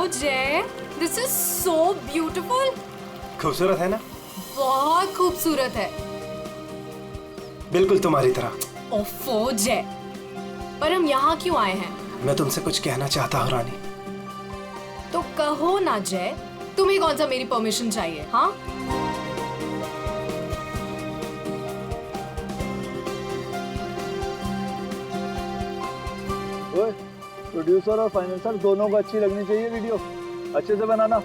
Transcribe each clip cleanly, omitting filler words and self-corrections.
जय, this is so beautiful. खूबसूरत है ना? बहुत खूबसूरत है। बिल्कुल तुम्हारी तरह। ओफो जय, पर हम यहाँ क्यों आए हैं? मैं तुमसे कुछ कहना चाहता हूँ रानी। तो कहो ना जय, तुम्हें कौन सा मेरी परमिशन चाहिए? हाँ, ओए, प्रोड्यूसर और फाइनेंसर दोनों को अच्छी लगनी चाहिए वीडियो, अच्छे से बनाना।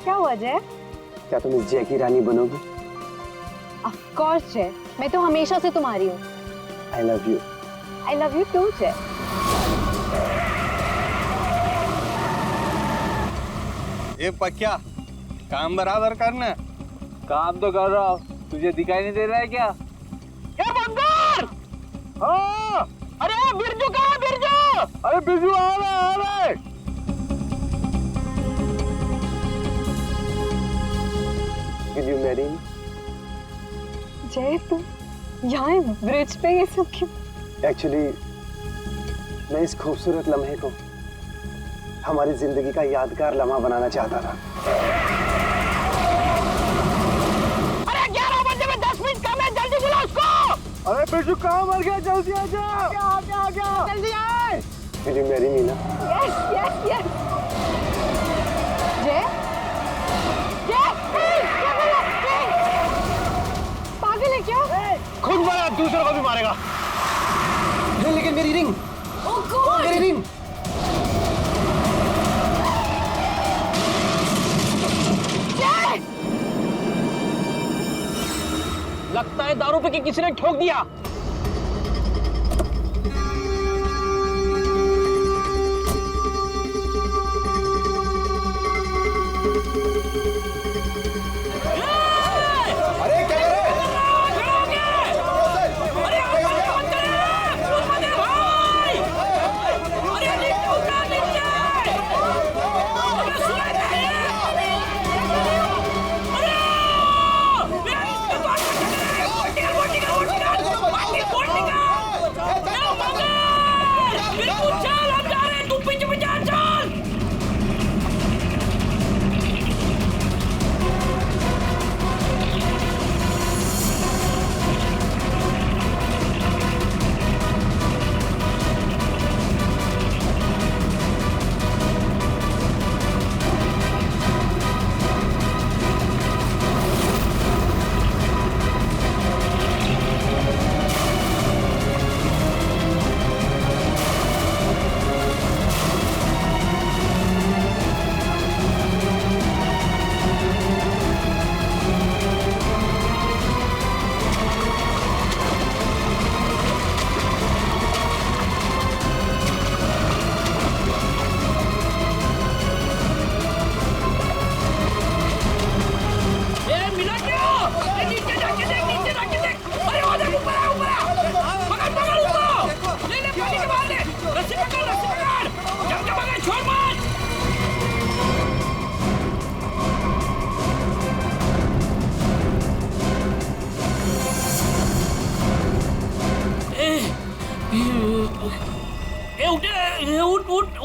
क्या हुआ जय? क्या तुम इस जय की रानी बनोगी? ऑफ कोर्स जय, मैं तो हमेशा से तुम्हारी हूँ। I love you. I love you too Jay. ये पक्या काम बराबर करना। काम तो कर रहा हूँ, तुझे दिखाई नहीं दे रहा है क्या? ये बंदर! हाँ! अरे बिरजू कहाँ है बिरजू? अरे बिरजू आ रहा है। Will you marry me? जय तुम यहाँ ब्रिज पे ये सब क्यों? Actually, मैं इस खूबसूरत लम्हे को हमारी जिंदगी का यादगार लम्हा बनाना चाहता था। अरे 11 बजे में 10 मिनट कम है, जल्दी बुला उसको। अरे बिरजू कहाँ मर गया? जल्दी आ जा। जल्दी आए। Will you marry me ना? Yes yes yes. जय पागल है क्या? खुद मारा, दूसरों को भी मारेगा। लेकिन मेरी रिंग, ओह गॉड, मेरी रिंग। लगता है दारू पे किसी ने ठोक दिया। अरे क्या कर रहे हो?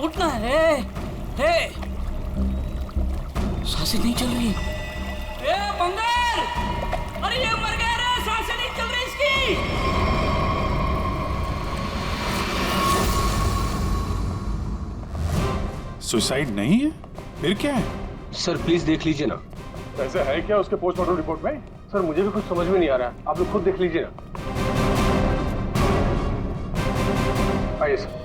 उठना है। सांसें नहीं चल रही। बंदर! अरे ये मर गया रे, सांसें नहीं चल रही इसकी। सुसाइड नहीं है, फिर क्या है? सर प्लीज देख लीजिए ना। ऐसा है क्या उसके पोस्टमार्टम रिपोर्ट में? सर मुझे भी कुछ समझ में नहीं आ रहा है, आप लोग खुद देख लीजिए ना। आइए सर।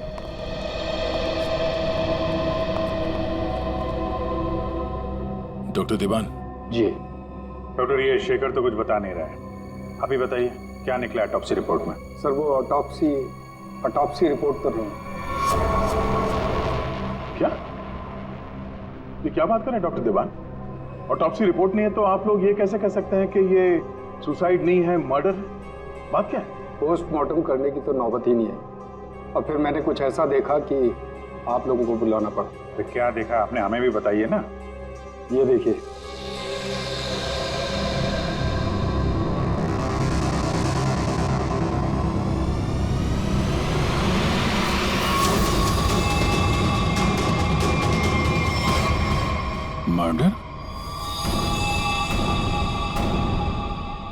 डॉक्टर दीवान। जी डॉक्टर ये शेखर तो कुछ बता नहीं रहा है, अभी बताइए क्या निकला ऑटोप्सी रिपोर्ट में? सर वो ऑटोप्सी रिपोर्ट तो नहीं। क्या? ये क्या बात कर रहे हैं डॉक्टर दीवान? ऑटोप्सी रिपोर्ट नहीं है तो आप लोग ये कैसे कह सकते हैं कि ये सुसाइड नहीं है, मर्डर? बात क्या है? पोस्टमार्टम करने की तो नौबत ही नहीं है, और फिर मैंने कुछ ऐसा देखा कि आप लोगों को बुलाना पड़ा। तो क्या देखा आपने, हमें भी बताइए ना। ये देखिए।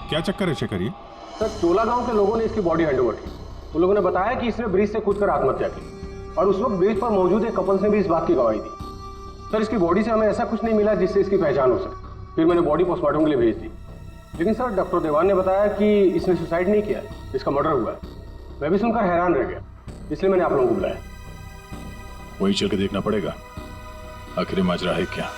क्या चक्कर है शेखर ये? सर, चोला गांव के लोगों ने इसकी बॉडी हैंड ओवर की। उन लोगों ने बताया कि इसने ब्रिज से कूदकर आत्महत्या की और उस वक्त ब्रिज पर मौजूद एक कपल ने भी इस बात की गवाही दी। सर, इसकी बॉडी से हमें ऐसा कुछ नहीं मिला जिससे इसकी पहचान हो सके। फिर मैंने बॉडी पोस्टमार्टम के लिए भेज दी, लेकिन सर डॉक्टर देवान ने बताया कि इसने सुसाइड नहीं किया, इसका मर्डर हुआ है। मैं भी सुनकर हैरान रह गया, इसलिए मैंने आप लोगों को बुलाया। वही चल के देखना पड़ेगा आखिर माजरा है क्या।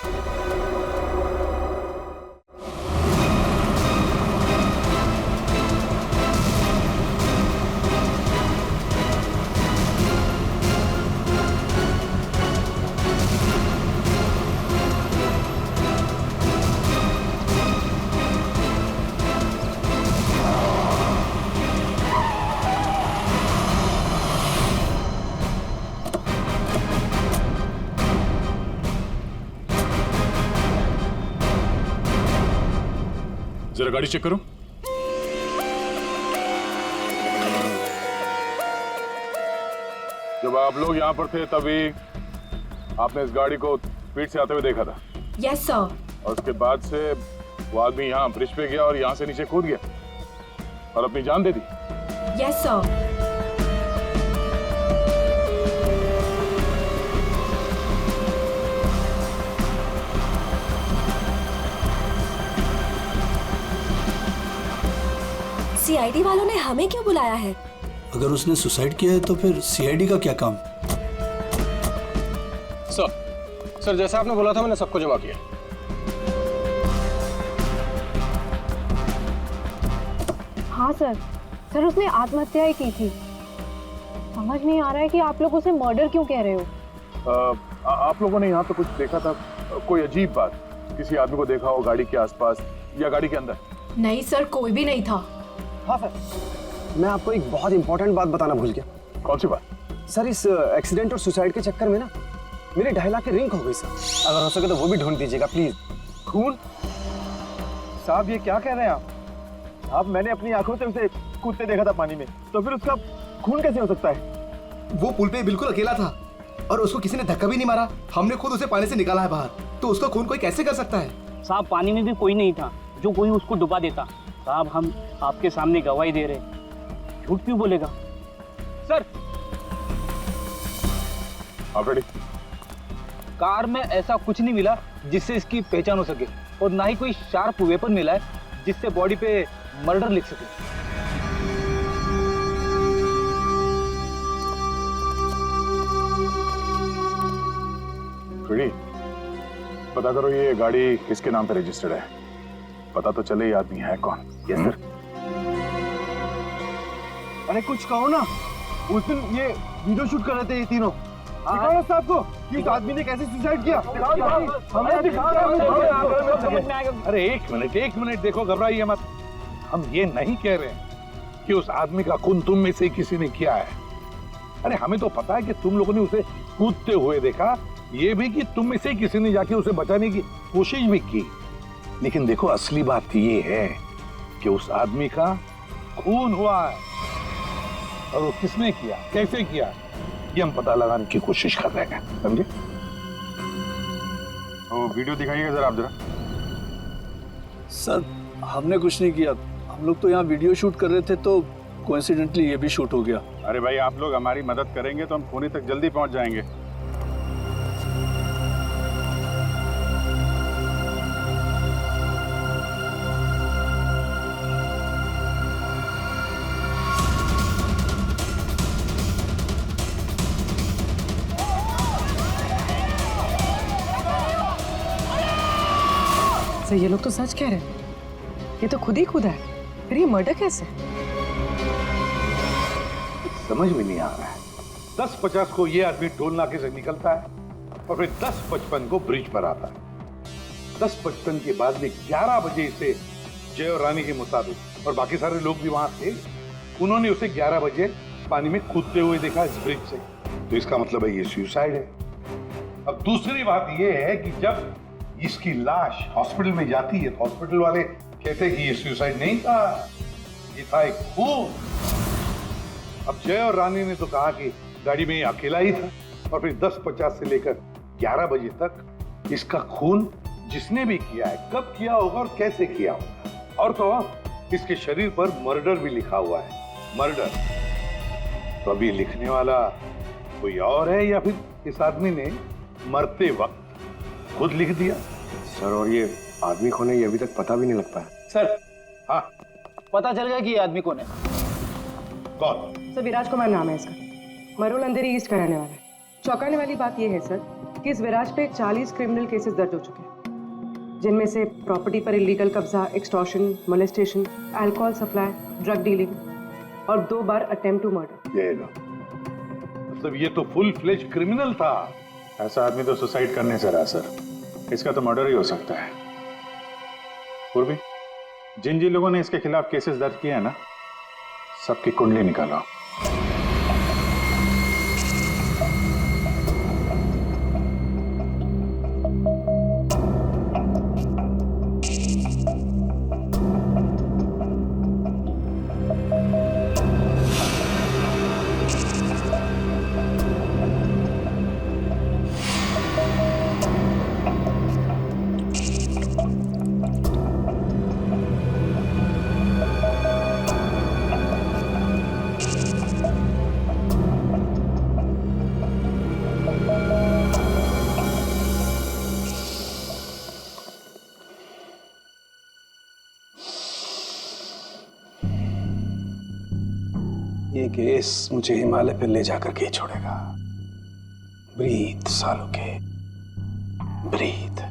जरा गाड़ी चेक करो। जब आप लोग यहाँ पर थे तभी आपने इस गाड़ी को स्पीड से आते हुए देखा था? Yes sir. और उसके बाद से वो आदमी यहाँ ब्रिज पे गया और यहाँ से नीचे कूद गया और अपनी जान दे दी? Yes sir. सीआईडी वालों ने हमें क्यों बुलाया है? अगर उसने सुसाइड किया है तो फिर सीआईडी का क्या काम? सर जैसा आपने बोला था मैंने सबको जमा किया। हाँ सर, सर उसने आत्महत्या ही की थी। समझ नहीं आ रहा है कि आप लोग उसे मर्डर क्यों कह रहे हो। आप लोगों ने यहाँ पे कुछ देखा था? कोई अजीब बात, किसी आदमी को देखा हो गाड़ी के आसपास या गाड़ी के अंदर? नहीं सर, कोई भी नहीं था। हाँ सर, मैं आपको एक बहुत इंपॉर्टेंट बात बताना भूल गया। कौन सी बात? सर, इस एक्सीडेंट और सुसाइड के चक्कर में ना मेरी 2.5 लाख की रिंग खो गई सर। अगर हो सके तो वो भी ढूंढ दीजिएगा प्लीज। खून? साहब ये क्या कह रहे हैं आप? आप मैंने अपनी आंखों से उसे कूदते देखा था पानी में, तो फिर उसका खून कैसे हो सकता है? वो पुल पे बिल्कुल अकेला था और उसको किसी ने धक्का भी नहीं मारा। हमने खुद उसे पानी से निकाला है बाहर, तो उसका खून कोई कैसे कर सकता है? साहब पानी में भी कोई नहीं था जो कोई उसको डुबा देता। साहब हम आपके सामने गवाही दे रहे, झूठ क्यों बोलेगा? सर आप रेडी? कार में ऐसा कुछ नहीं मिला जिससे इसकी पहचान हो सके और ना ही कोई शार्प वेपन मिला है जिससे बॉडी पे मर्डर लिख सके। रेडी? पता करो ये गाड़ी किसके नाम पे रजिस्टर्ड है, पता तो चले ये आदमी है कौन। Yes sir. अरे कुछ कहो ना, उस दिन ये वीडियो शूट कर रहे थे ये तीनों। दिखाओ ना साहब को कि इस आदमी ने कैसे सुसाइड किया। अरे एक मिनट देखो, घबराइए मत। हम ये नहीं कह रहे हैं कि उस आदमी का खून तुम में से किसी ने किया है। अरे हमें तो पता है कि तुम लोगों ने उसे कूदते हुए देखा, ये भी कि तुम में से किसी ने जाके उसे बचाने की कोशिश भी की। लेकिन देखो असली बात ये है कि उस आदमी का खून हुआ है और वो किसने किया, कैसे किया, ये हम पता लगाने की कोशिश कर रहे हैं, समझे? तो वीडियो दिखाइएगा जरा आप जरा। सर हमने कुछ नहीं किया, हम लोग तो यहाँ वीडियो शूट कर रहे थे तो कोइंसिडेंटली ये भी शूट हो गया। अरे भाई आप लोग हमारी मदद करेंगे तो हम खूनी तक जल्दी पहुंच जाएंगे। सर ये लोग तो सच कह रहे हैं, ये तो खुद ही कूदा है, फिर ये मर्डर कैसे? समझ में नहीं आ रहा है। 10:50 को ये आदमी टोल नाके से निकलता है और फिर 10:55 को ब्रिज पर आता है। 10:55 के बाद में 11 बजे इसे जय और रानी के मुताबिक, और बाकी सारे लोग भी वहां थे, उन्होंने उसे 11 बजे पानी में कूदते हुए देखा इस ब्रिज से। तो इसका मतलब है ये सुसाइड है। अब दूसरी बात ये है कि जब इसकी लाश हॉस्पिटल में जाती है तो हॉस्पिटल वाले कहते हैं कि ये सुसाइड नहीं था, ये था एक खून। अब जय और रानी ने तो कहा कि गाड़ी में अकेला ही था, और फिर 10:50 से लेकर 11 बजे तक इसका खून जिसने भी किया है, कब किया होगा और कैसे किया होगा। और तो इसके शरीर पर मर्डर भी लिखा हुआ है, मर्डर। तो अभी लिखने वाला कोई और है या फिर इस आदमी ने मरते वक्त खुद लिख दिया? सर, और ये आदमी कौन है ये अभी तक पता भी नहीं लग पाया। सर, हाँ, पता चल गया कि ये आदमी कौन है। कौन? सर, विराज कुमार नाम है इसका, मरोल अंधेरी ईस्ट का रहने वाला है। चौंकाने वाली बात यह है सर कि इस विराज पे 40 क्रिमिनल केसेस दर्ज हो चुके हैं, जिनमें से प्रॉपर्टी पर इलीगल कब्जा, extortion, molestation, alcohol supply, drug dealing और 2 बार अटेम्प्ट टू मर्डर। ये लो, मतलब ये तो फुल फ्लेज क्रिमिनल था। ऐसा आदमी तो सुसाइड करने से रहा सर, इसका तो मर्डर ही हो सकता है। पूर्वी, जिन जिन लोगों ने इसके खिलाफ केसेस दर्ज किए हैं ना, सबकी कुंडली निकालो। ये केस मुझे हिमालय पे ले जाकर के ही छोड़ेगा। ब्रीथ सालों के, ब्रीथ।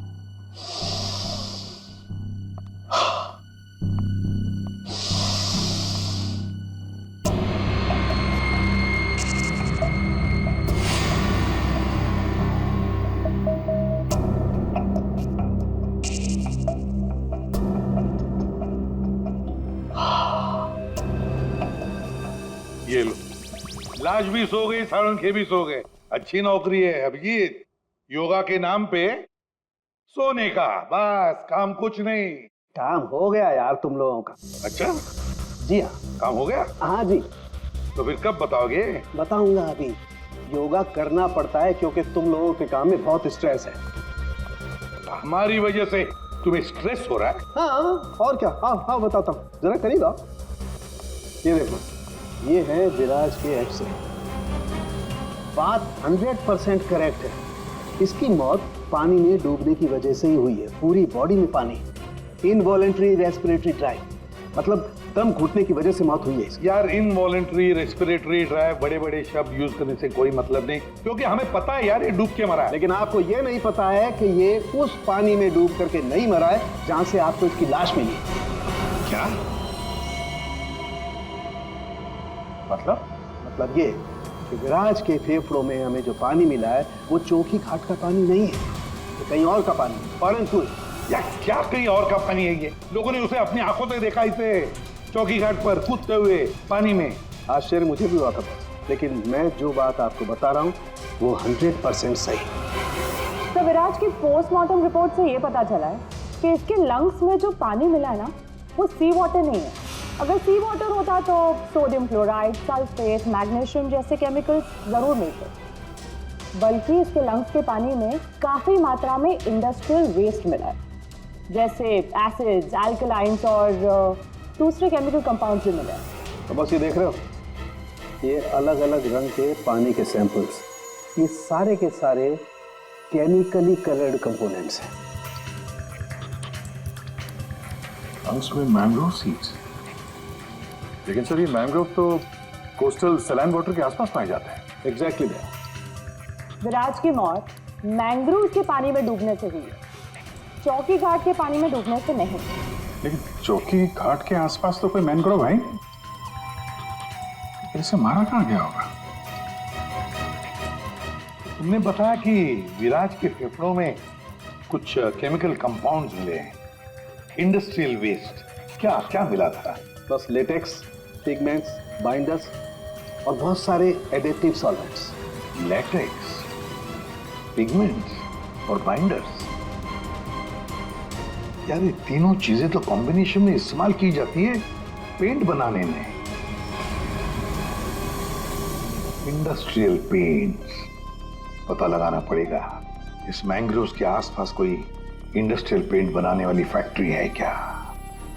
ये लो, लाश भी सो गई, साळुंखे भी सो गए। अच्छी नौकरी है अभिजीत, योगा के नाम पे सोने का, बस काम कुछ नहीं। काम हो गया यार तुम लोगों का। अच्छा, जी हाँ, काम हो गया? हाँ जी। तो फिर कब बताओगे? बताऊंगा अभी। योगा करना पड़ता है क्योंकि तुम लोगों के काम में बहुत स्ट्रेस है। हमारी वजह से तुम्हें स्ट्रेस हो रहा है? हाँ, और क्या। हाँ हाँ, बताता हूँ, जरा करीब आओ। ये देखो, ये है विराज के एक्स रे। बात 100% करेक्ट है। इसकी मौत पानी में डूबने की वजह से ही हुई है। पूरी बॉडी में पानी, इनवॉलेंट्री रेस्पिरेटरी ड्राइव, मतलब दम घुटने की वजह से मौत हुई है इसकी। यार, इनवॉलेंट्री रेस्पिरेटरी ड्राइव, बड़े बड़े शब्द यूज करने से कोई मतलब नहीं, क्योंकि हमें पता है यार ये डूब के मरा है। लेकिन आपको ये नहीं पता है कि ये उस पानी में डूब करके नहीं मरा है जहां से आपको इसकी लाश मिली। क्या मतलब ये कि विराज के फेफड़ों में हमें जो पानी मिला है वो चौकी घाट का पानी नहीं है, तो कहीं और का पानी, परंतु यार क्या कहीं और का पानी है? ये लोगों ने उसे अपनी आंखों से देखा, इसे चौकी घाट पर कूदते हुए पानी में। आश्चर्य मुझे भी हुआ था, लेकिन मैं जो बात आपको बता रहा हूँ वो 100% सही। तो विराज की पोस्टमार्टम रिपोर्ट से ये पता चला है कि इसके लंग्स में जो पानी मिला है ना, वो सी वाटर नहीं है। अगर सी वाटर होता तो सोडियम क्लोराइड, सल्फेट, मैग्नीशियम जैसे केमिकल्स जरूर मिलते, बल्कि इसके लंग्स के पानी में काफी मात्रा में इंडस्ट्रियल वेस्ट मिला है, जैसे एसिड्स, अल्कलाइंस और दूसरे केमिकल कंपाउंड्स भी मिले हैं। तो बस ये देख रहे हो, ये अलग अलग रंग के पानी के सैंपल्स, ये सारे के सारे केमिकली कलर्ड कंपोनेंट्स हैं। लंग्स में मैंग्रोव सीड्स, लेकिन सर ये मैंग्रोव तो कोस्टल सैलाइन वाटर के आसपास पाए जाते हैं। एग्जैक्टली। विराज की मौत मैंग्रोव के पानी में डूबने से हुई है, चौकी घाट के पानी में डूबने से नहीं। लेकिन चौकी घाट के आसपास तो कोई मैंग्रोव है ही नहीं, इसे मारा कहाँ गया होगा? तुमने बताया कि विराज के फेफड़ों में कुछ केमिकल कंपाउंड्स मिले हैं, इंडस्ट्रियल वेस्ट। क्या क्या मिला था? बस लेटेक्स, पिगमेंट्स, बाइंडर्स और बहुत सारे एडिटिव सॉल्वेंट्स। लेटेक्स, पिगमेंट्स और बाइंडर्स, यार ये तीनों चीजें तो कॉम्बिनेशन में इस्तेमाल की जाती है पेंट बनाने में। इंडस्ट्रियल पेंट्स, पता लगाना पड़ेगा इस मैंग्रोव्स के आसपास कोई इंडस्ट्रियल पेंट बनाने वाली फैक्ट्री है क्या?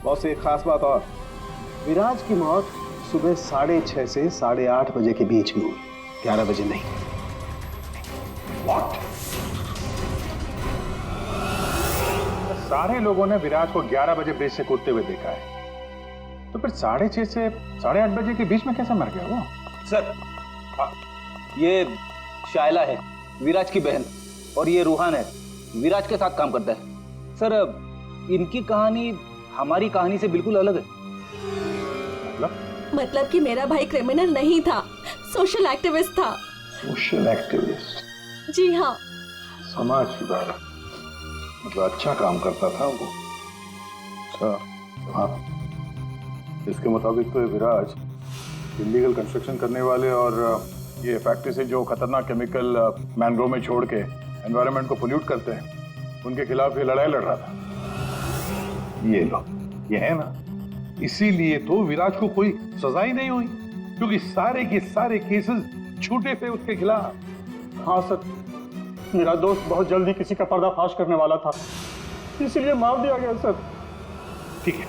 बस एक खास बात और, विराज की मौत सुबह 6:30 से 8:30 बजे के बीच में हुई, 11 बजे नहीं। What? सारे लोगों ने विराज को 11 बजे ब्रिज से कूदते हुए देखा है, तो फिर 6:30 से 8:30 बजे के बीच में कैसे मर गया वो? सर ये शायला है, विराज की बहन, और ये रूहान है, विराज के साथ काम करता है। सर इनकी कहानी हमारी कहानी से बिल्कुल अलग है। मतलब कि मेरा भाई क्रिमिनल नहीं था, सोशल एक्टिविस्ट था। Social activist? जी हाँ। समाज सुधारक, मतलब अच्छा काम करता था वो। अच्छा, हाँ। इसके मुताबिक तो ये विराज इलीगल कंस्ट्रक्शन करने वाले और ये फैक्ट्री से जो खतरनाक केमिकल मैंग्रोव में छोड़ के एनवायरनमेंट को पोल्यूट करते हैं, उनके खिलाफ ये लड़ाई लड़ रहा था। ये लो, ये है ना, इसीलिए तो विराज को कोई सजा ही नहीं हुई, क्योंकि सारे के सारे केसेस झूठे थे उसके खिलाफ। हाँ सर, मेरा दोस्त बहुत जल्दी किसी का पर्दाफाश करने वाला था, इसीलिए मार दिया गया सर। ठीक है,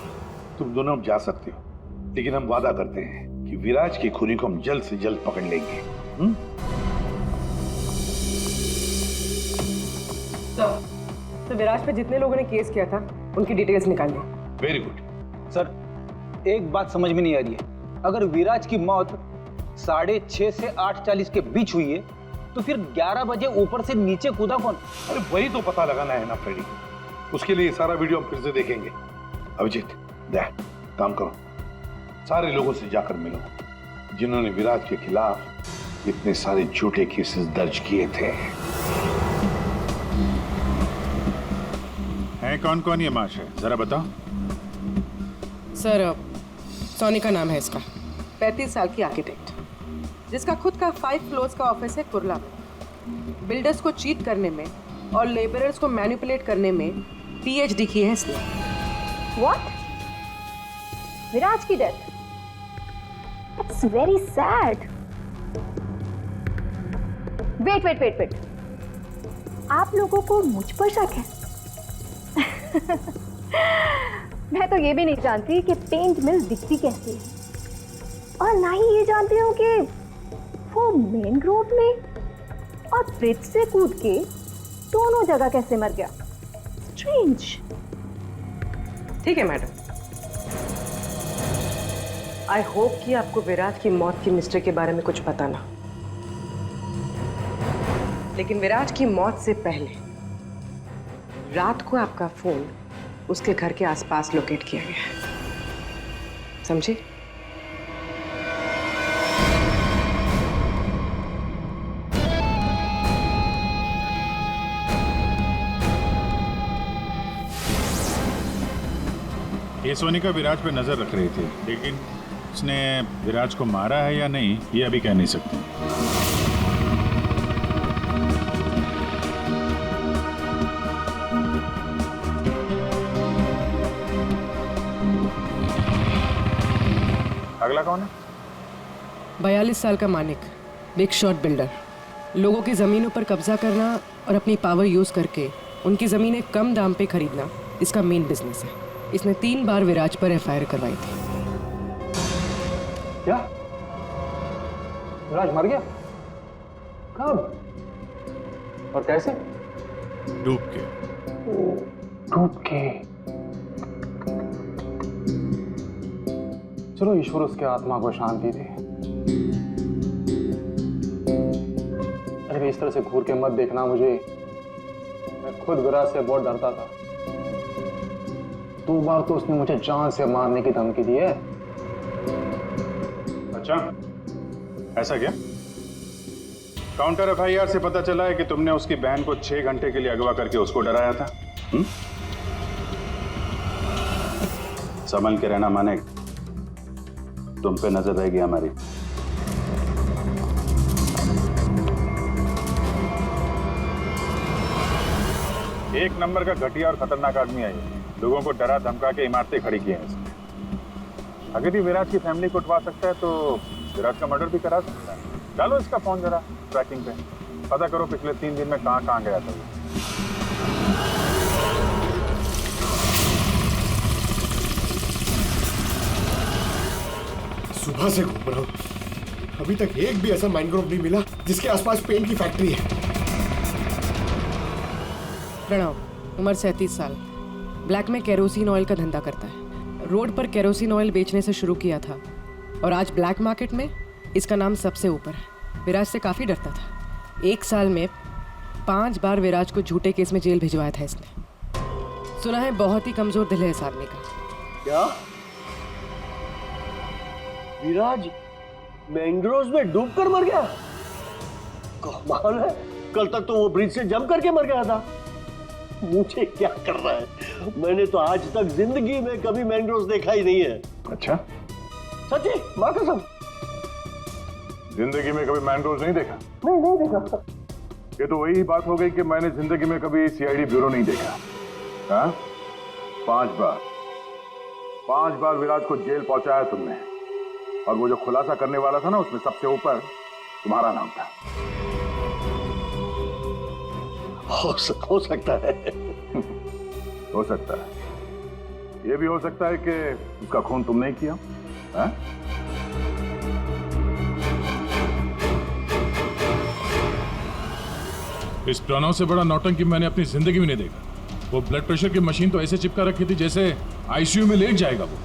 तुम दोनों अब जा सकते हो, लेकिन हम वादा करते हैं कि विराज के खूनी को हम जल्द से जल्द पकड़ लेंगे। तो विराज पे जितने लोगों ने केस किया था उनकी डिटेल्स निकाल ली। Very good. सर एक बात समझ में नहीं आ रही है, अगर विराज की मौत 6:30 से 8:40 के बीच हुई है, तो फिर 11 बजे ऊपर से नीचे कूदा कौन? अरे वही तो पता लगाना है ना फ्रेडी, उसके लिए सारा वीडियो हम फिर से देखेंगे। अभिजीत, दे काम करो, सारे लोगों से जाकर मिलो जिन्होंने विराज के खिलाफ इतने सारे झूठे केसेस दर्ज किए थे। हैं कौन कौन ये महाशय, जरा बताओ। सर सोनी का नाम है इसका, 35 साल की आर्किटेक्ट, जिसका खुद का 5 फ्लोर्स का ऑफिस है कुर्ला में। बिल्डर्स को चीट करने में और लेबरर्स को मैनिपुलेट करने में PhD की है इसने। What? विराज की death? It's very sad. Wait. आप लोगों को मुझ पर शक है? मैं तो ये भी नहीं जानती कि पेंट मिल दिखती कैसी है, और ना ही ये जानती हूँ कि वो मेन रोड में और ब्रिज से कूद के दोनों जगह कैसे मर गया। स्ट्रेंज। ठीक है मैडम, आई होप कि आपको विराज की मौत की मिस्ट्री के बारे में कुछ पता ना, लेकिन विराज की मौत से पहले रात को आपका फोन उसके घर के आसपास लोकेट किया गया है, समझे? ये सोनिका विराज पे नजर रख रही थी, लेकिन उसने विराज को मारा है या नहीं ये अभी कह नहीं सकती। अगला कौन है? 42 साल का मानिक, बिग शॉट बिल्डर। लोगों की जमीनों पर कब्जा करना और अपनी पावर यूज करके उनकी जमीनें कम दाम पे खरीदना इसका मेन बिजनेस है। इसने 3 बार विराज पर FIR करवाई थी। क्या? विराज मर गया? कब और कैसे? डूब के। डूब के? चलो ईश्वर उसके आत्मा को शांति दे। अरे इस तरह से घूर के मत देखना मुझे, मैं खुद विराज से बहुत डरता था। 2 बार तो उसने मुझे जान से मारने की धमकी दी है। अच्छा, ऐसा क्या? काउंटर FIR से पता चला है कि तुमने उसकी बहन को 6 घंटे के लिए अगवा करके उसको डराया था। संभल के रहना माने, तुम पे नजर रहेगी हमारी। एक नंबर का घटिया और खतरनाक आदमी है ये। लोगों को डरा धमका के इमारतें खड़ी की हैं इसने। अगर ये विराज की फैमिली को उठवा सकता है तो विराज का मर्डर भी करा सकता है। डालो इसका फोन जरा ट्रैकिंग पे, पता करो पिछले 3 दिन में कहां गया था। सुबह से घूम रहा हूँ, अभी तक एक भी ऐसा मैनग्रोव नहीं मिला जिसके आसपास पेंट की फैक्ट्री है। प्रणव, उम्र 37 साल, ब्लैक में केरोसिन ऑयल का धंधा करता है। रोड पर केरोसिन ऑयल बेचने से शुरू किया था और आज ब्लैक मार्केट में इसका नाम सबसे ऊपर है। विराज से काफ़ी डरता था। 1 साल में 5 बार विराज को झूठे केस में जेल भिजवाया था इसने। सुना है बहुत ही कमजोर दिल है इस आदमी का। क्या विराज मैंग्रोव्स में डूबकर मर गया? कमाल है, कल तक तो वो ब्रिज से जंप करके मर गया था। मुझे क्या कर रहा है, मैंने तो आज तक जिंदगी में कभी मैंग्रोव्स देखा ही नहीं है। अच्छा, सच्ची माँ कसम। जिंदगी में कभी मैंग्रोव्स नहीं देखा? नहीं देखा। ये तो वही बात हो गई कि मैंने जिंदगी में कभी सीआईडी ब्यूरो नहीं देखा। हाँ, 5 बार विराज को जेल पहुंचाया तुमने, और वो जो खुलासा करने वाला था ना, उसमें सबसे ऊपर तुम्हारा नाम था। हो सकता है। हो सकता है, ये भी हो सकता है कि उसका खून तुमने ही किया। हाँ? इस प्रणव से बड़ा नौटंकी मैंने अपनी जिंदगी में नहीं देखा। वो ब्लड प्रेशर की मशीन तो ऐसे चिपका रखी थी जैसे आईसीयू में लेट जाएगा वो।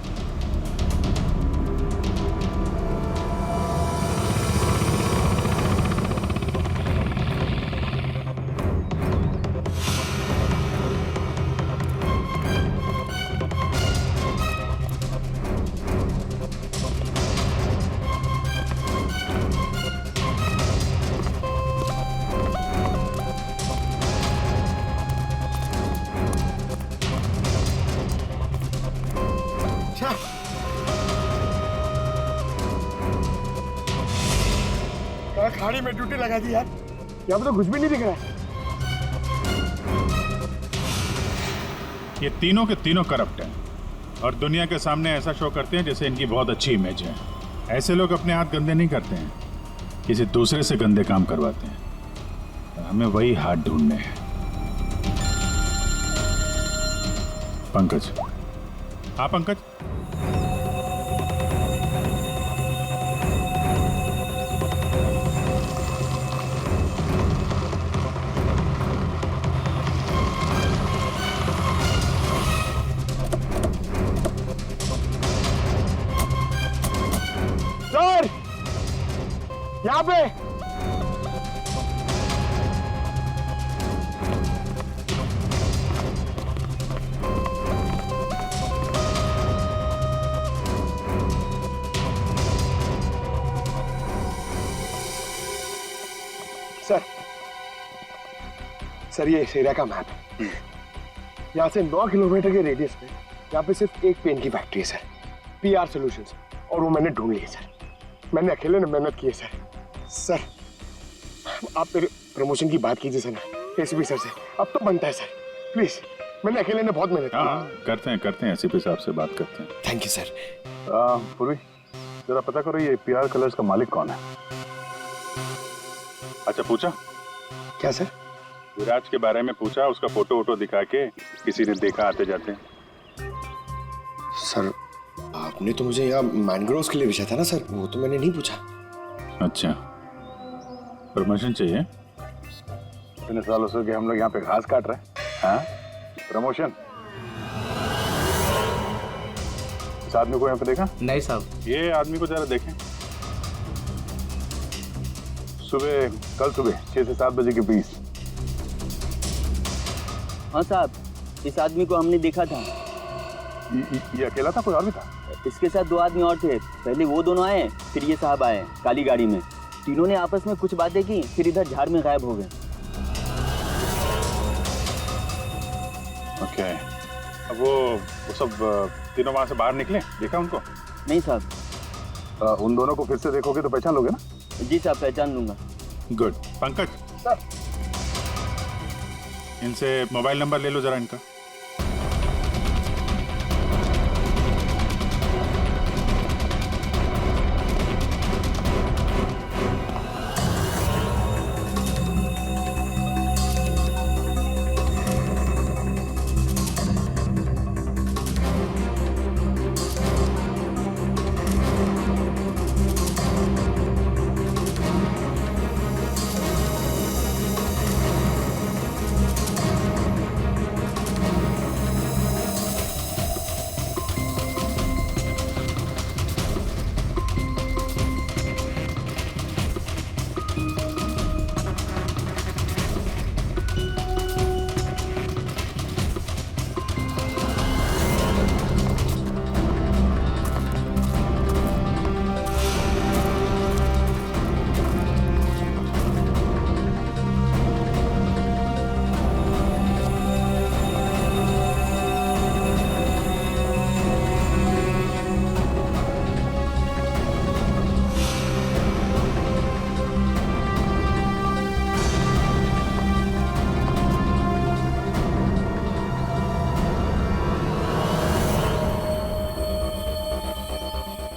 खाड़ी में ड्यूटी लगा दी यार, यहाँ पे तो कुछ भी नहीं दिख रहा है। ये तीनों के तीनों करप्ट हैं और दुनिया के सामने ऐसा शो करते हैं जैसे इनकी बहुत अच्छी इमेज है। ऐसे लोग अपने हाथ गंदे नहीं करते हैं, किसी दूसरे से गंदे काम करवाते हैं। हमें वही हाथ ढूंढने हैं। पंकज। हाँ पंकज। सर, यहाँ पे सर ये इस एरिया का मैप है। यहाँ से 9 किलोमीटर के रेडियस में यहाँ पे सिर्फ एक पेन की फैक्ट्री है सर, पीआर सॉल्यूशंस, और वो मैंने ढूंढ ली है सर। मैंने अकेले ने मेहनत की है सर। सर आप मेरे प्रमोशन की बात कीजिए सर ना एसीपी सर से, अब तो बनता है सर, प्लीज। मैंने अकेले ने बहुत मेहनत की। करते हैं एसीपी साहब से बात करते हैं। Thank you sir. पूर्वी, जरा पता करो ये पीआर कलर्स का मालिक कौन है। अच्छा, पूछा क्या सर? विराज के बारे में पूछा, उसका फोटो वोटो दिखा के किसी ने देखा आते जाते? सर आपने तो मुझे यहाँ मैनग्रोव्स के लिए पूछा था ना सर, वो तो मैंने नहीं पूछा। अच्छा, प्रमोशन चाहिए? इतने सालों से कि हम लोग यहाँ पे घास काट रहे हैं। हाँ, प्रमोशन? इस आदमी को यहाँ पे देखा? नहीं साहब। ये आदमी को जरा देखें। कल सुबह 6 से 7 बजे के बीच। हाँ साहब, इस आदमी को हमने देखा था। ये अकेला था, कोई और भी था? इसके साथ 2 आदमी और थे। पहले वो दोनों आए, फिर ये साहब आए काली गाड़ी में। तीनों ने आपस में कुछ बातें की, फिर इधर झाड़ में गायब हो गए। ओके, अब वो सब तीनों वहां से बाहर निकले, देखा उनको? नहीं साहब। उन दोनों को फिर से देखोगे तो पहचान लोगे ना? जी साहब, पहचान लूंगा। गुड। पंकज सर, इनसे मोबाइल नंबर ले लो जरा इनका।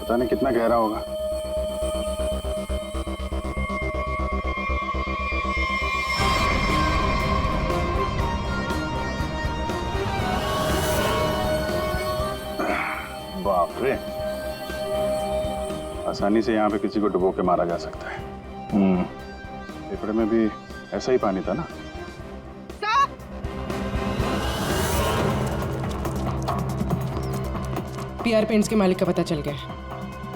पता नहीं कितना गहरा होगा। बाप रे, आसानी से यहाँ पे किसी को डुबो के मारा जा सकता है। फेफड़े में भी ऐसा ही पानी था ना। पीआर पेंट्स के मालिक का पता चल गया है।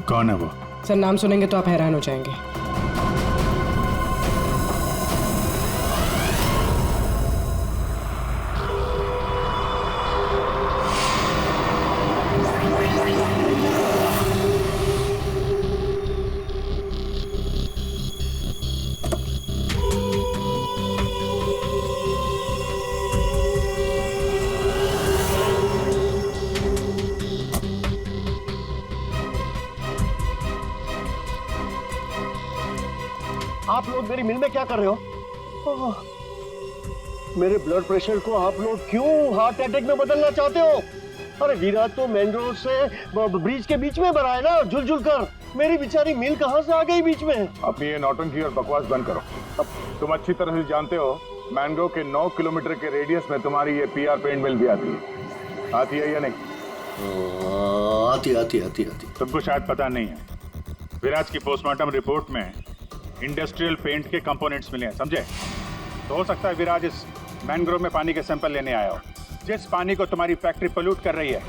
कौन है वो? सर नाम सुनेंगे तो आप हैरान हो जाएंगे। आप लोग मेरी मिल में क्या कर रहे हो? मेरे ब्लड प्रेशर को आप लोग क्यों हार्ट अटैक में बदलना चाहते हो? अरे विराज तो मैंग्रोव से ब्रिज के बीच में बना है ना, झुल कर। मेरी बेचारी मिल कहां से आ गई बीच में? अपनी ये नौटंकी और बकवास बंद करो। तुम अच्छी तरह से जानते हो मैंग्रोव के 9 किलोमीटर के रेडियस में तुम्हारी ये पीआर पेंट मिल भी आती है या नहीं? आती। तुमको शायद पता नहीं है, विराज की पोस्टमार्टम रिपोर्ट में इंडस्ट्रियल पेंट के कंपोनेंट्स मिले हैं, समझे? तो हो सकता है विराज इस मैंग्रोव में पानी के सैंपल लेने आया हो, जिस पानी को तुम्हारी फैक्ट्री पोल्यूट कर रही है।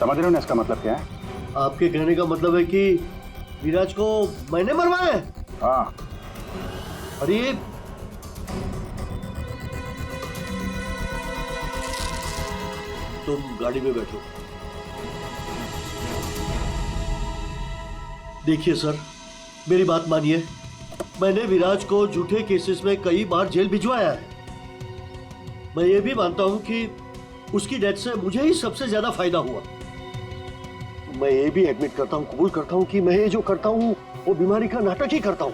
समझ रहे हो ना इसका मतलब क्या है? आपके कहने का मतलब है कि विराज को मैंने मरवाया है? हाँ। अरे तुम गाड़ी में बैठो। देखिए सर, मेरी बात मानिए, मैंने विराज को झूठे केसेस में कई बार जेल भिजवाया है। मैं ये भी मानता हूं कि उसकी डेथ से मुझे ही सबसे ज्यादा फायदा हुआ। मैं ये भी एडमिट करता हूं, कबूल करता हूं कि मैं ये जो करता हूं वो बीमारी का नाटक ही करता हूं।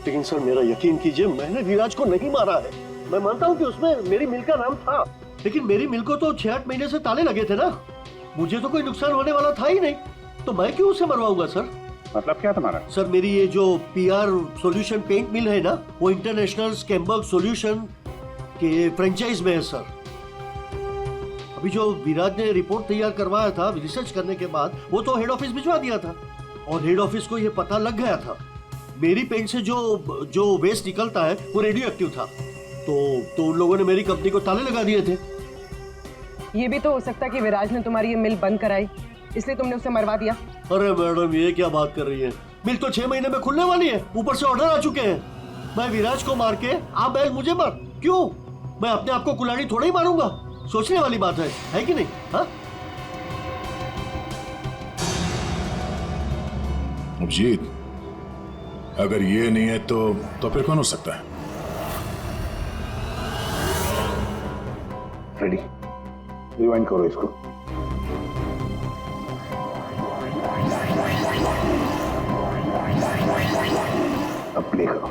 लेकिन सर मेरा यकीन कीजिए, मैंने विराज को नहीं मारा है। मैं मानता हूं कि उसमें मेरी मिल का नाम था, लेकिन मेरी मिल को तो 6-8 महीने से ताले लगे थे ना। मुझे तो कोई नुकसान होने वाला था ही नहीं, तो मैं क्यों उसे मरवाऊंगा सर? मतलब क्या तुम्हारा? सर मेरी ये जो पीआर सॉल्यूशन पेंट मिल है ना, वो इंटरनेशनल स्कैम्बर्ग सॉल्यूशन के फ्रेंचाइज में है सर। अभी जो विराज ने रिपोर्ट तैयार करवाया था रिसर्च करने के बाद, वो तो हेड ऑफिस भिजवा दिया था और हेड ऑफिस को ये पता लग गया था मेरी पेंट से जो वेस्ट निकलता है वो रेडियो एक्टिव था। तो उन लोगों ने मेरी कंपनी को ताले लगा दिए थे। ये भी तो हो सकता है कि विराज ने तुम्हारी ये मिल बंद कराई, इसलिए तुमने उसे मरवा दिया। अरे मैडम ये क्या बात कर रही है? मिल तो 6 महीने में खुलने वाली है, ऊपर से ऑर्डर आ चुके हैं। मैं विराज को मार के आप बैल मुझे मार, क्यों? मैं अपने आप को कुल्हाड़ी थोड़ा ही मारूंगा। सोचने वाली बात है कि नहीं? हाँ अभिजीत, अगर ये नहीं है तो फिर कौन हो सकता है? रेडी, रिवाइंड करो इसको। अब प्ले करो।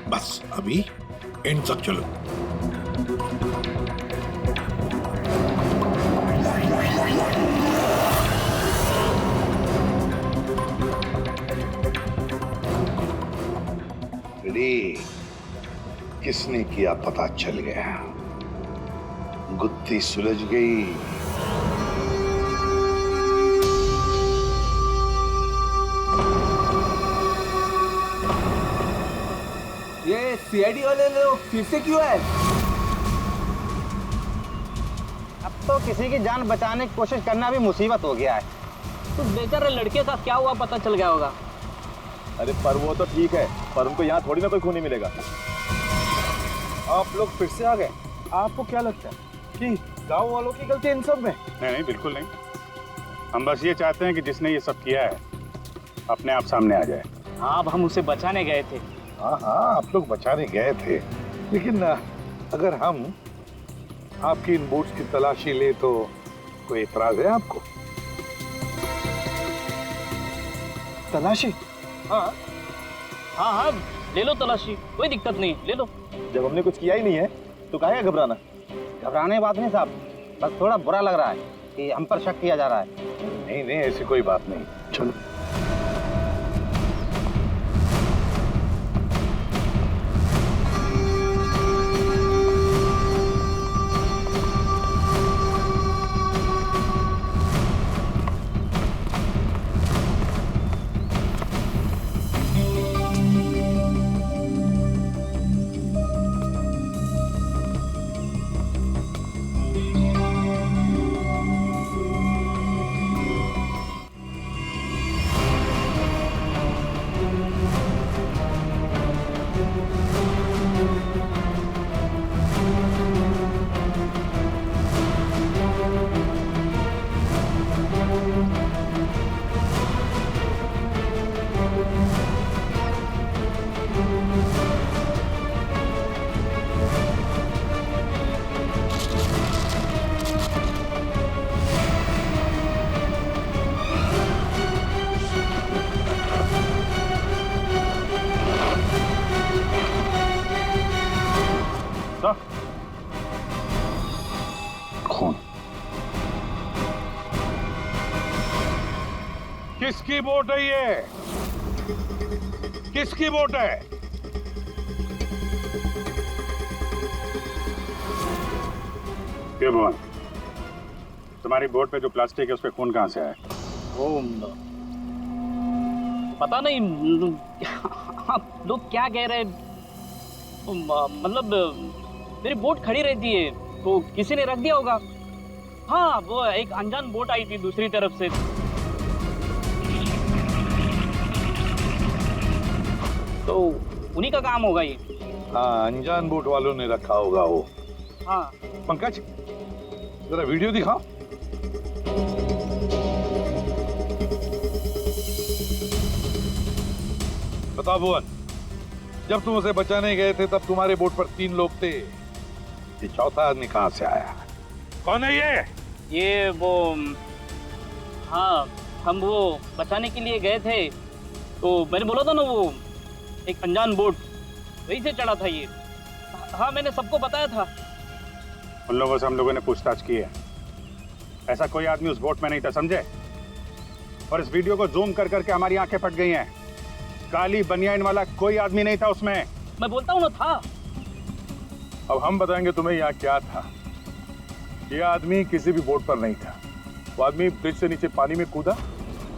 बस अभी एंड तक चलो। किसने किया पता चल गया, गुत्थी सुलझ गई। ये सीआईडी वाले लोग फिर से क्यों है? अब तो किसी की जान बचाने की कोशिश करना भी मुसीबत हो गया है। तो बेचारे लड़के का क्या हुआ पता चल गया होगा। अरे पर वो तो ठीक है, पर उनको यहाँ थोड़ी ना कोई खून नहीं मिलेगा। आप लोग फिर से आ गए। आपको क्या लगता है कि गांव वालों की गलती इन सब में? नहीं, बिल्कुल नहीं। हम बस ये चाहते हैं कि जिसने ये सब किया है अपने आप सामने आ जाए। हाँ, अब हम उसे बचाने गए थे। हाँ आप लोग बचाने गए थे, लेकिन अगर हम आपकी इन बूट्स की तलाशी ले तो कोई एतराज है आपको? तलाशी? हाँ हाँ हाँ, ले लो तलाशी, कोई दिक्कत नहीं, ले लो। जब हमने कुछ किया ही नहीं है तो काहे घबराना? घबराने बात नहीं साहब, बस थोड़ा बुरा लग रहा है कि हम पर शक किया जा रहा है। नहीं नहीं, ऐसी कोई बात नहीं, चलो। खून किसकी वोट है ये? किसकी वोट है? क्यों भगवान, तुम्हारी बोर्ड पे जो प्लास्टिक है उस पे खून कहाँ से आया? वो पता नहीं आप लोग क्या कह रहे हैं, मतलब मेरी बोट खड़ी रहती है तो किसी ने रख दिया होगा। हाँ, वो एक अनजान बोट आई थी दूसरी तरफ से, तो उन्हीं का काम होगा ये। हाँ, अनजान बोट वालों ने रखा होगा वो। हाँ पंकज, जरा वीडियो दिखाओ। बताओ भुवन, जब तुम उसे बचाने गए थे तब तुम्हारे बोट पर 3 लोग थे, ये चौथा आदमी कहाँ से आया? कौन है ये वो, हाँ हम वो बचाने के लिए गए थे तो मैंने बोला था ना वो एक अनजान बोट, वहीं से चढ़ा था ये। हाँ मैंने सबको बताया था। उन लोगों से हम लोगों ने पूछताछ की है, ऐसा कोई आदमी उस बोट में नहीं था, समझे? और इस वीडियो को जूम कर करके हमारी आंखें फट गई हैं। काली बनियान वाला कोई आदमी नहीं था उसमें। मैं बोलता हूँ ना था। अब हम बताएंगे तुम्हें यहाँ क्या था। ये आदमी किसी भी बोट पर नहीं था। वो आदमी ब्रिज से नीचे पानी में कूदा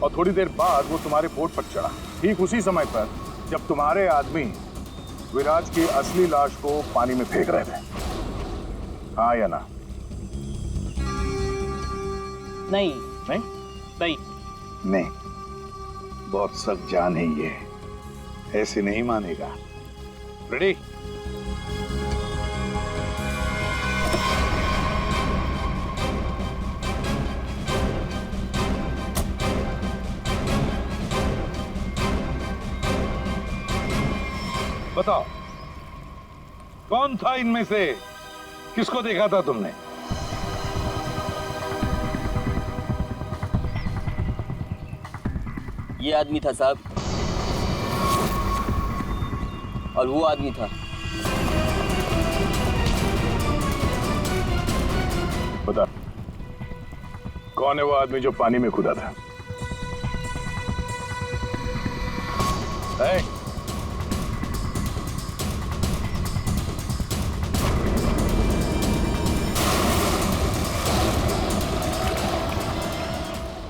और थोड़ी देर बाद वो तुम्हारे बोट पर चढ़ा, ठीक उसी समय पर जब तुम्हारे आदमी विराज की असली लाश को पानी में फेंक रहे थे। हाँ या ना? नहीं नहीं नहीं नहीं, बहुत सख्त जान है ये, ऐसे नहीं मानेगा। रेडी? बताओ, कौन था इनमें से? किसको देखा था तुमने? ये आदमी था साहब, और वो आदमी था। बता, कौन है वो आदमी जो पानी में कूदा था?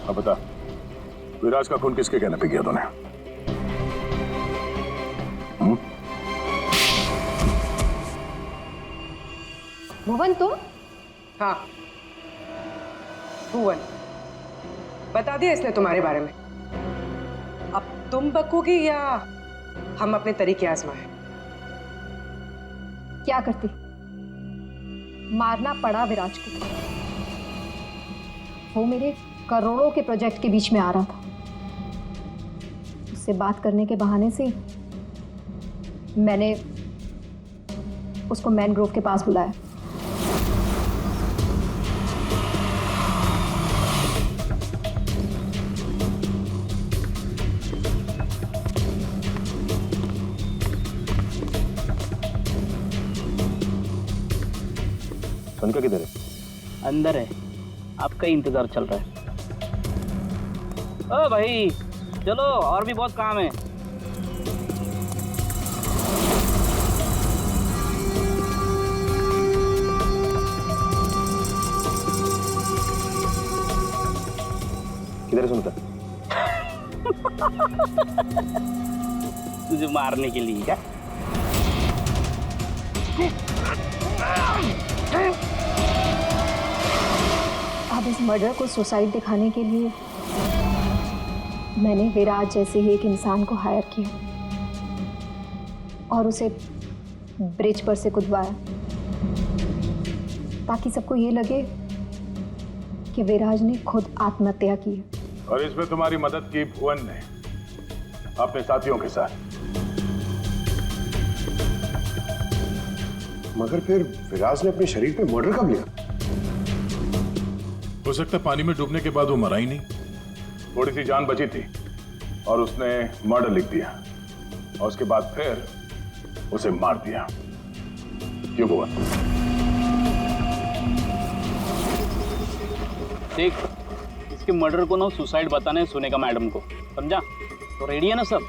अब बता, विराज का खून किसके कहने पे किया तूने? भुवन तुम? हाँ भुवन, बता दिया इसने तुम्हारे बारे में। अब तुम बकोगी या हम अपने तरीके आजमाएं? क्या करती? मारना पड़ा विराज को। वो मेरे करोड़ों के प्रोजेक्ट के बीच में आ रहा था। उससे बात करने के बहाने से मैंने उसको मैनग्रोव के पास बुलाया। उनका किधर है? अंदर है, आपका ही इंतजार चल रहा है। ओ भाई चलो, और भी बहुत काम है। किधर है सुनता? तुझे मारने के लिए। क्या? अब इस मर्डर को सुसाइड दिखाने के लिए मैंने विराज जैसे ही एक इंसान को हायर किया और उसे ब्रिज पर से कूदवाया, ताकि सबको ये लगे कि विराज ने खुद आत्महत्या की है। और इसमें तुम्हारी मदद की भुवन ने अपने साथियों के साथ। मगर फिर विराज ने अपने शरीर पे मर्डर कब लिया? हो सकता है पानी में डूबने के बाद वो मरा ही नहीं। थोड़ी सी जान बची थी और उसने मर्डर लिख दिया और उसके बाद फिर उसे मार दिया। क्यों भुवन? देख, इसके मर्डर को ना सुसाइड बताने सुनेगा मैडम को, समझा? तो रेडी है ना सब?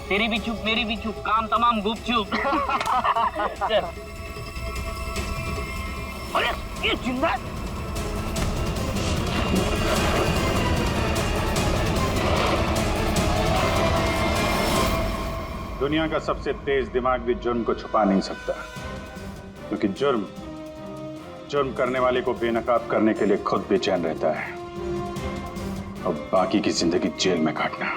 तेरी भी चुप, मेरी भी चुप, काम तमाम गुपचुप। चल। अरे ये जिंदा। दुनिया का सबसे तेज दिमाग भी जुर्म को छुपा नहीं सकता, क्योंकि जुर्म करने वाले को बेनकाब करने के लिए खुद बेचैन रहता है और बाकी की जिंदगी जेल में काटना।